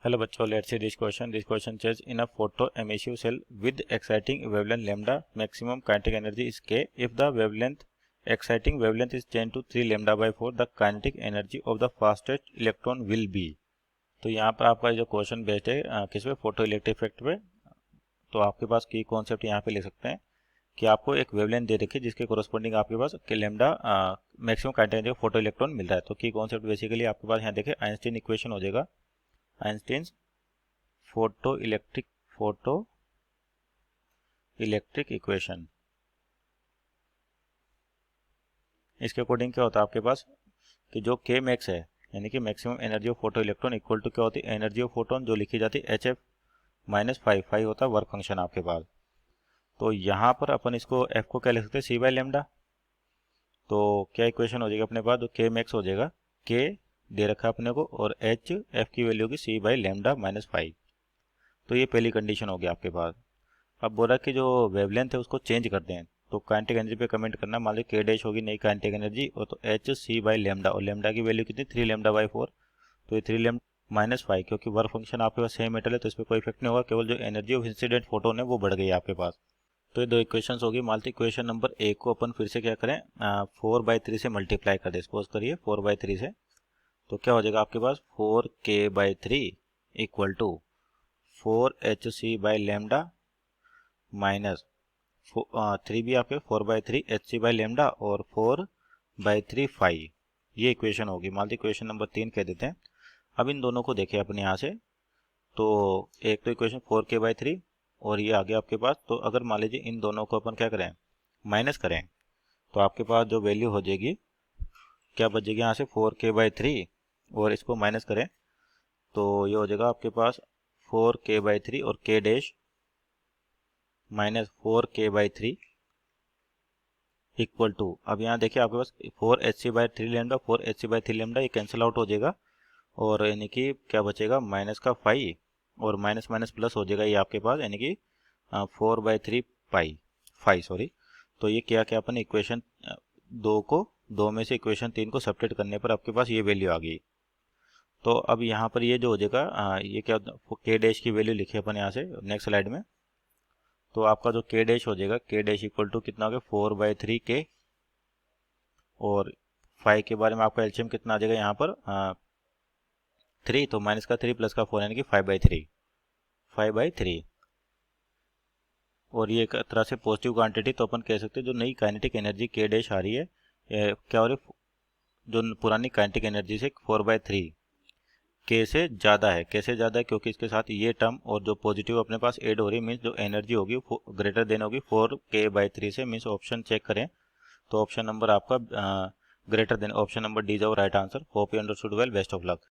Hello बच्चों, let's see this question. This question says in a photoemissive cell with exciting wavelength lambda, maximum kinetic energy is K. If the exciting wavelength is 10 to 3 lambda by 4, the kinetic energy of the fastest electron will be. तो यहाँ पर आपका जो question based है किस पे, photo electric effect पे। तो आपके पास की कॉन्सेप्ट यहाँ पे ले सकते हैं कि आपको एक वेवलेंथ दे रखी है जिसके कोरस्पॉन्डिंग आपके पास के lambda maximum kinetic energy photoelectron मिल रहा है। तो की कॉन्सेप्ट बेसिकली आपके पास यहाँ देखिए आइंस्टीन इक्वेशन हो जाएगा, आइंस्टीन फोटो इलेक्ट्रिक इक्वेशन। इसके अकॉर्डिंग क्या होता है आपके पास कि जो के मैक्स है यानी कि maximum energy of photo electron equal to क्या होती है, एनर्जी ऑफ फोटोन जो लिखी जाती है HF माइनस 5 होता है वर्क फंक्शन आपके पास। तो यहाँ पर अपन इसको एफ को क्या लिख सकते हैं, सी बाई लेमडा। तो क्या इक्वेशन हो जाएगा अपने पास, तो के मैक्स हो जाएगा, के दे रखा है अपने को और एच एफ की वैल्यू होगी सी बाई लेमडा माइनस 5। तो ये पहली कंडीशन हो गया आपके पास। अब बोला कि जो वेवलेंथ है उसको चेंज कर दें, तो काइनेटिक एनर्जी पे कमेंट करना। मान लीजिए के डैश होगी नई काइनेटिक एनर्जी और तो एच सी बाई लेमडा, और लेमडा की वैल्यू कितनी, 3 लेमडा बाई 4। तो ये 3 लेमडा माइनस 5, क्योंकि वर्क फंक्शन आपके पास सेम मेटल है तो इस पर कोई इफेक्ट नहीं होगा, केवल जो एनर्जी ऑफ इंसिडेंट फोटोन है वो बढ़ गई है आपके पास। तो ये दो इक्वेशन होगी। मान लीजिए इक्वेशन नंबर 1 को अपन फिर से क्या करें, 4/3 से मल्टीप्लाई कर दे, सपोज करिए 4/3 से। तो क्या हो जाएगा आपके पास, 4k/3 equal to 4hc by lambda minus 3 भी आपके 4/3 hc बाई लेमडा और 4/3 फाई। ये इक्वेशन होगी। मान लीजिए इक्वेशन नंबर 3 कह देते हैं। अब इन दोनों को देखें अपन यहाँ से, तो एक तो इक्वेशन 4k/3 और ये आ गया आपके पास। तो अगर मान लीजिए इन दोनों को अपन क्या करें, माइनस करें, तो आपके पास जो वैल्यू हो जाएगी क्या बचेगी यहाँ से, 4k/3 और इसको माइनस करें तो ये हो जाएगा आपके पास 4k/3 और k dash minus 4k/3 equal to, अब यहाँ देखिए आपके पास 4hc/3 लेमडा 4hc/3 लेमडा ये कैंसिल आउट हो जाएगा और यानी कि क्या बचेगा, माइनस का 5 और माइनस माइनस प्लस हो जाएगा ये आपके पास, यानी कि 4/3 पाई 5 सॉरी। तो ये क्या क्या अपन इक्वेशन 2 में से इक्वेशन 3 को सब्ट्रैक्ट करने पर आपके पास ये वैल्यू आ गई। तो अब यहाँ पर ये जो हो जाएगा ये क्या, के डैश की वैल्यू लिखी अपन यहाँ से नेक्स्ट स्लाइड में। तो आपका जो के डैश हो जाएगा, के डैश इक्वल टू कितना हो गया, 4/3 के और 5 के बारे में आपका एलसीएम कितना आ जाएगा यहाँ पर 3, तो माइनस का 3 प्लस का 4 यानी कि 5/3 और ये एक तरह से पॉजिटिव क्वांटिटी। तो अपन कह सकते हैं जो नई काइनेटिक एनर्जी के डैश आ रही है क्या हो रही है, जो पुरानी काइनेटिक एनर्जी से 4/3 के से ज़्यादा है। कैसे ज़्यादा है, क्योंकि इसके साथ ये टर्म और जो पॉजिटिव अपने पास ऐड हो रही है, मीन्स जो एनर्जी होगी वो ग्रेटर देन होगी 4k/3 से। मीन्स ऑप्शन चेक करें तो ऑप्शन नंबर आपका greater than, option number D is our right answer. Hope you understood well, best of luck.